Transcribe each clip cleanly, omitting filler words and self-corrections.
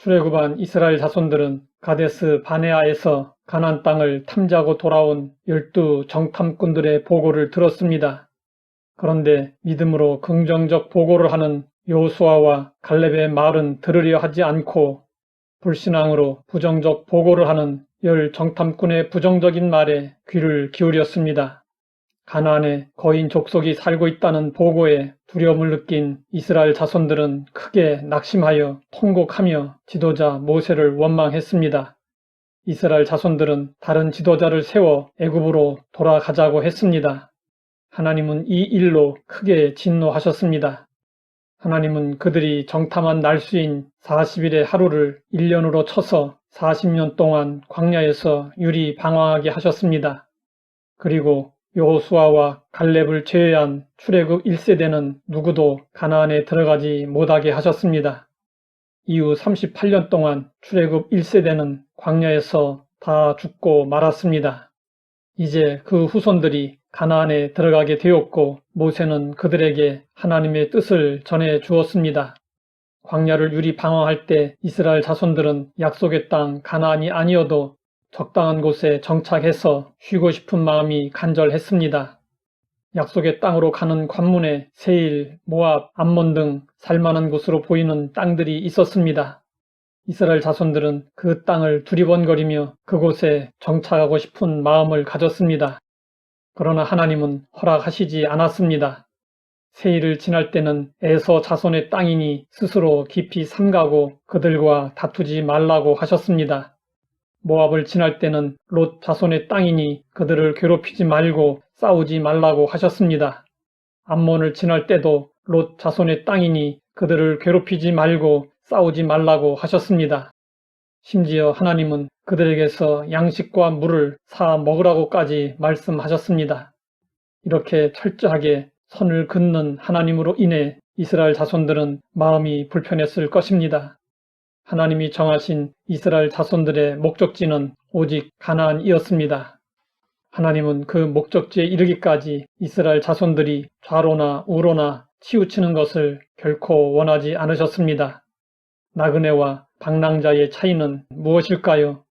출애굽한 이스라엘 자손들은 가데스 바네아에서 가나안 땅을 탐지하고 돌아온 12 정탐꾼들의 보고를 들었습니다. 그런데 믿음으로 긍정적 보고를 하는 여호수아와 갈렙의 말은 들으려 하지 않고 불신앙으로 부정적 보고를 하는 10 정탐꾼의 부정적인 말에 귀를 기울였습니다. 가나안에 거인 족속이 살고 있다는 보고에 두려움을 느낀 이스라엘 자손들은 크게 낙심하여 통곡하며 지도자 모세를 원망했습니다. 이스라엘 자손들은 다른 지도자를 세워 애굽으로 돌아가자고 했습니다. 하나님은 이 일로 크게 진노하셨습니다. 하나님은 그들이 정탐한 날수인 40일의 하루를 1년으로 쳐서 40년 동안 광야에서 유리 방황하게 하셨습니다. 그리고 여호수아와 갈렙을 제외한 출애굽 1세대는 누구도 가나안에 들어가지 못하게 하셨습니다. 이후 38년 동안 출애굽 1세대는 광야에서 다 죽고 말았습니다. 이제 그 후손들이 가나안에 들어가게 되었고 모세는 그들에게 하나님의 뜻을 전해 주었습니다. 광야를 유리 방황할 때 이스라엘 자손들은 약속의 땅 가나안이 아니어도 적당한 곳에 정착해서 쉬고 싶은 마음이 간절했습니다. 약속의 땅으로 가는 관문에 세일, 모압, 암몬 등 살만한 곳으로 보이는 땅들이 있었습니다. 이스라엘 자손들은 그 땅을 두리번거리며 그곳에 정착하고 싶은 마음을 가졌습니다. 그러나 하나님은 허락하시지 않았습니다. 세일을 지날 때는 에서 자손의 땅이니 스스로 깊이 삼가고 그들과 다투지 말라고 하셨습니다. 모압을 지날 때는 롯 자손의 땅이니 그들을 괴롭히지 말고 싸우지 말라고 하셨습니다. 암몬을 지날 때도 롯 자손의 땅이니 그들을 괴롭히지 말고 싸우지 말라고 하셨습니다. 심지어 하나님은 그들에게서 양식과 물을 사 먹으라고까지 말씀하셨습니다. 이렇게 철저하게 선을 긋는 하나님으로 인해 이스라엘 자손들은 마음이 불편했을 것입니다. 하나님이 정하신 이스라엘 자손들의 목적지는 오직 가나안이었습니다. 하나님은 그 목적지에 이르기까지 이스라엘 자손들이 좌로나 우로나 치우치는 것을 결코 원하지 않으셨습니다. 나그네와 방랑자의 차이는 무엇일까요?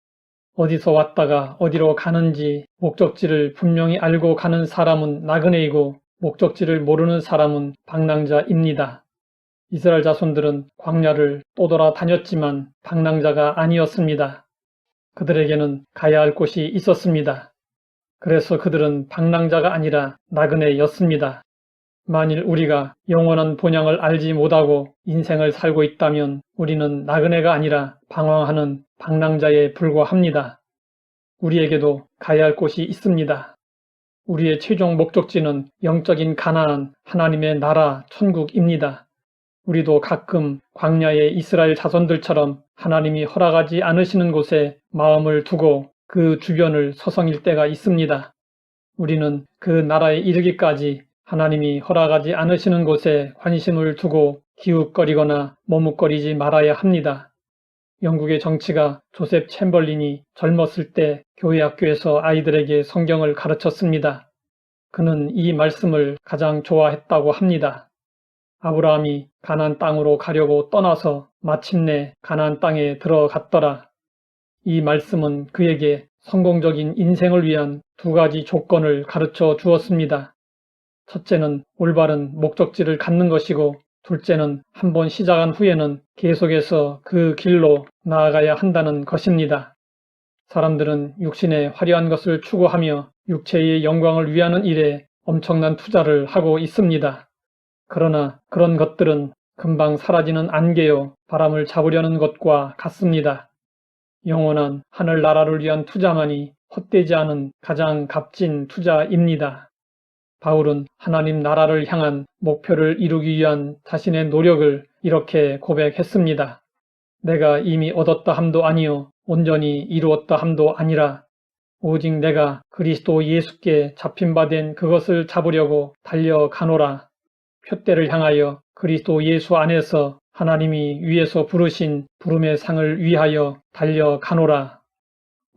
어디서 왔다가 어디로 가는지 목적지를 분명히 알고 가는 사람은 나그네이고 목적지를 모르는 사람은 방랑자입니다. 이스라엘 자손들은 광야를 떠돌아 다녔지만 방랑자가 아니었습니다. 그들에게는 가야 할 곳이 있었습니다. 그래서 그들은 방랑자가 아니라 나그네였습니다. 만일 우리가 영원한 본향을 알지 못하고 인생을 살고 있다면 우리는 나그네가 아니라 방황하는 방랑자에 불과합니다. 우리에게도 가야 할 곳이 있습니다. 우리의 최종 목적지는 영적인 가나안, 하나님의 나라, 천국입니다. 우리도 가끔 광야의 이스라엘 자손들처럼 하나님이 허락하지 않으시는 곳에 마음을 두고 그 주변을 서성일 때가 있습니다. 우리는 그 나라에 이르기까지 하나님이 허락하지 않으시는 곳에 관심을 두고 기웃거리거나 머뭇거리지 말아야 합니다. 영국의 정치가 조셉 챔벌린이 젊었을 때 교회 학교에서 아이들에게 성경을 가르쳤습니다. 그는 이 말씀을 가장 좋아했다고 합니다. 아브라함이 가나안 땅으로 가려고 떠나서 마침내 가나안 땅에 들어갔더라. 이 말씀은 그에게 성공적인 인생을 위한 2가지 조건을 가르쳐 주었습니다. 첫째는 올바른 목적지를 갖는 것이고 둘째는 한번 시작한 후에는 계속해서 그 길로 나아가야 한다는 것입니다. 사람들은 육신의 화려한 것을 추구하며 육체의 영광을 위하는 일에 엄청난 투자를 하고 있습니다. 그러나 그런 것들은 금방 사라지는 안개요 바람을 잡으려는 것과 같습니다. 영원한 하늘나라를 위한 투자만이 헛되지 않은 가장 값진 투자입니다. 바울은 하나님 나라를 향한 목표를 이루기 위한 자신의 노력을 이렇게 고백했습니다. 내가 이미 얻었다 함도 아니요 온전히 이루었다 함도 아니라 오직 내가 그리스도 예수께 잡힌 바 된 그것을 잡으려고 달려가노라. 표대를 향하여 그리스도 예수 안에서 하나님이 위에서 부르신 부름의 상을 위하여 달려가노라.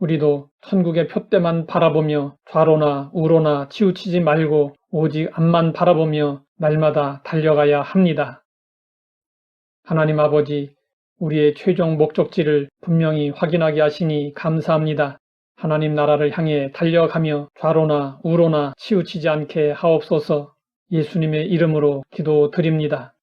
우리도 천국의 표대만 바라보며 좌로나 우로나 치우치지 말고 오직 앞만 바라보며 날마다 달려가야 합니다. 하나님 아버지, 우리의 최종 목적지를 분명히 확인하게 하시니 감사합니다. 하나님 나라를 향해 달려가며 좌로나 우로나 치우치지 않게 하옵소서. 예수님의 이름으로 기도드립니다.